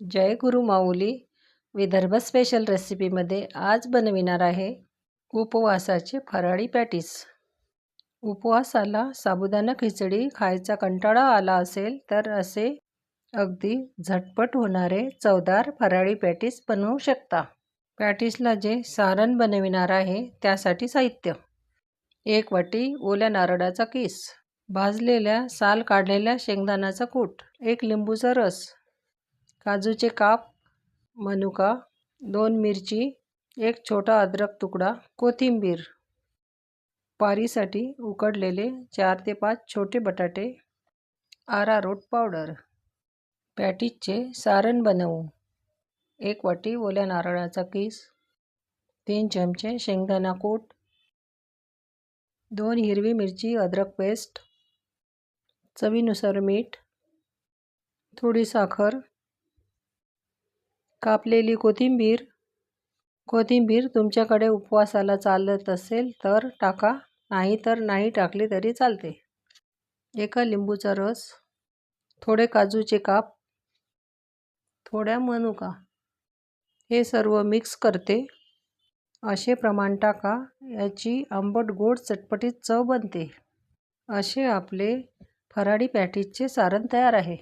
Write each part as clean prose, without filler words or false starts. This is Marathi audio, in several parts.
जय गुरु माऊली. विदर्भ स्पेशल रेसिपीमध्ये आज बनविणार आहे उपवासाचे फराळी पॅटीस. उपवासाला साबुदाणा खिचडी खायचा कंटाळा आला असेल तर असे अगदी झटपट होणारे चवदार फराळी पॅटीस बनवू शकता. पॅटीसला जे सारण बनविणार आहे त्यासाठी साहित्य: 1 वाटी ओल्या नारळाचा किस, भाजलेल्या साल काढलेल्या शेंगदाण्याचा कूट, 1 लिंबूचा रस, काजूचे काप, मनुका, 2 मिरची, 1 छोटा अद्रक तुकडा, कोथिंबीर, पारीसाठी उकडलेले 4 ते 5 छोटे बटाटे, अरारोट पावडर. पॅटीसचे सारण बनवू: 1 वाटी ओल्या नारळाचा किस, 3 चमचे शेंगदाणा कूट, 2 हिरवी मिरची अद्रक पेस्ट, चवीनुसार मीठ, थोडी साखर, कापलेली कोथिंबीर. कोथिंबीर तुमच्याकडे उपवासाला चालत असेल तर टाका, नाही तर नाही टाकली तरी चालते. 1 लिंबूचा रस, थोडे काजूचे काप, थोड्या मनुका. हे सर्व मिक्स करते. असे प्रमाण टाका, याची आंबट गोड चटपटीत चव बनते. असे आपले फराळी पॅटीसचे सारण तयार आहे.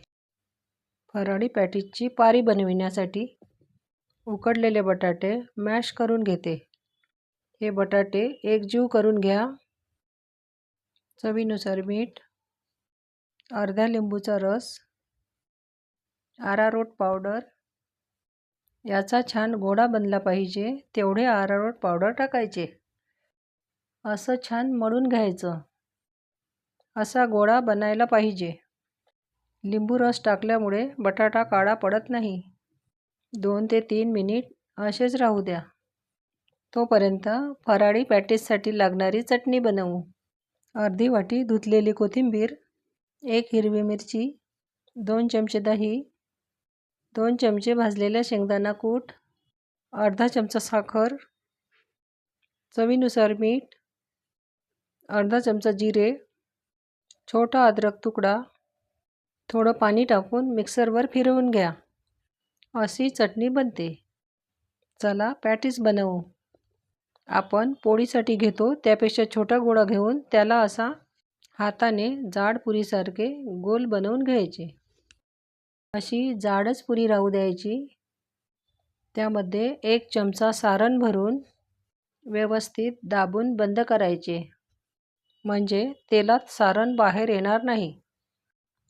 फराळी पॅटीसची पारी बनविण्यासाठी उकडलेले बटाटे मॅश करून घेते. हे बटाटे एकजीव करून घ्या. चवीनुसार मीठ, अर्धा लिंबूचा रस, अरारोट पावडर. याचा छान गोळा बनला पाहिजे तेवढे अरारोट पावडर टाकायचे. असं छान मळून घ्यायचं. असा गोळा बनायला पाहिजे. लिंबू रस टाकल्यामुळे बटाटा काळा पडत नाही. 2 ते 3 मिनिट असेच राहू द्या. तोपर्यंत फराळी पॅटीससाठी लागणारी चटणी बनवू. अर्धी वाटी धुतलेली कोथिंबीर, 1 हिरवी मिरची, 2 चमचे दही, 2 चमचे भाजलेला शेंगदाणा कूट, अर्धा चमचा साखर, चवीनुसार मीठ, अर्धा चमचा जिरे, छोटा अद्रक तुकडा. थोडं पाणी टाकून मिक्सरवर फिरवून घ्या. अशी चटणी बनते. चला पॅटीस बनवू. आपण पोळीसाठी घेतो त्यापेक्षा छोटा गोळा घेऊन त्याला असा हाताने जाड पुरीसारखे गोल बनवून घ्यायचे. अशी जाडच पुरी राहू द्यायची. त्यामध्ये 1 चमचा सारण भरून व्यवस्थित दाबून बंद करायचे, म्हणजे तेलात सारण बाहेर येणार नाही.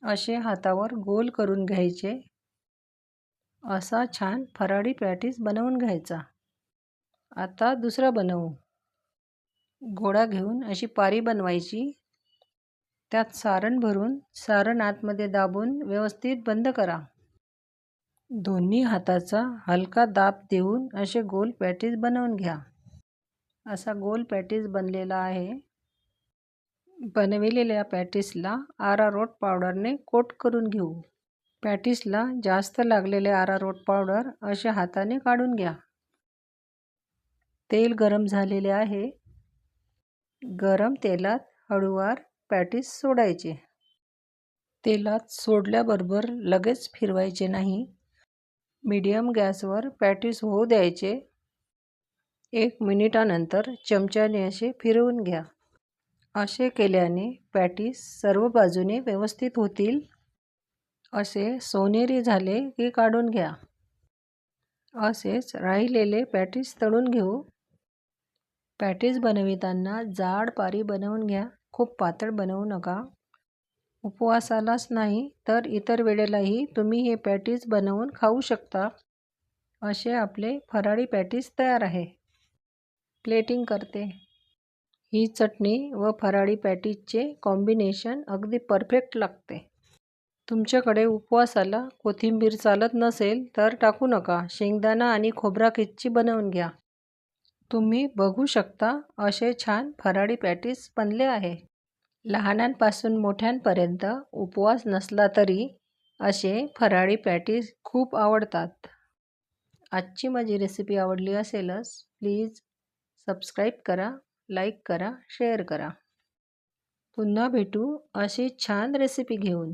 असे हातावर गोल करून घ्यायचे. असा छान फराळी पॅटीस बनवून घ्यायचा. आता दुसरा बनवू. गोळा घेऊन अशी पारी बनवायची. त्यात सारण भरून सारण आतमध्ये दाबून व्यवस्थित बंद करा. दोन्ही हाताचा हलका दाब देऊन असे गोल पॅटीस बनवून घ्या. असा गोल पॅटीस बनलेला आहे. बनविलेल्या पॅटीसला अरारोट पावडरने कोट करून घेऊ. पॅटीसला जास्त लागलेले अरारोट पावडर अशा हाताने काढून घ्या. तेल गरम झालेले आहे. गरम तेलात हळूवार पॅटीस सोडायचे. तेलात सोडल्याबरोबर लगेच फिरवायचे नाही. मीडियम गॅसवर पॅटीस होऊ द्यायचे. 1 मिनिटानंतर चमच्याने असे फिरवून घ्या. असे केल्याने पॅटीस सर्व बाजूने व्यवस्थित होतील. असे सोनेरी झाले की काढून घ्या. असेच राहिलेले पॅटीस तळून घेऊ. पॅटीस बनविताना जाड पारी बनवून घ्या. खूप पातळ बनवू नका. उपवासालाच नाही तर इतर वेळेलाही तुम्ही हे पॅटीस बनवून खाऊ शकता. असे आपले फराळी पॅटीस तयार आहे. प्लेटिंग करते. ही चटणी व फराळी पॅटीसचे कॉम्बिनेशन अगदी परफेक्ट लागते. तुमच्याकडे उपवासाला कोथिंबीर चालत नसेल तर टाकू नका. शेंगदाणा आणि खोबरा खिची बनवून घ्या. तुम्ही बघू शकता असे छान फराळी पॅटीस बनले आहे. लहानांपासून मोठ्यांपर्यंत उपवास नसला तरी असे फराळी पॅटीस खूप आवडतात. आजची माझी रेसिपी आवडली असेलच प्लीज सबस्क्राईब करा, लाईक करा, शेअर करा. पुन्हा भेटू अशी छान रेसिपी घेऊन.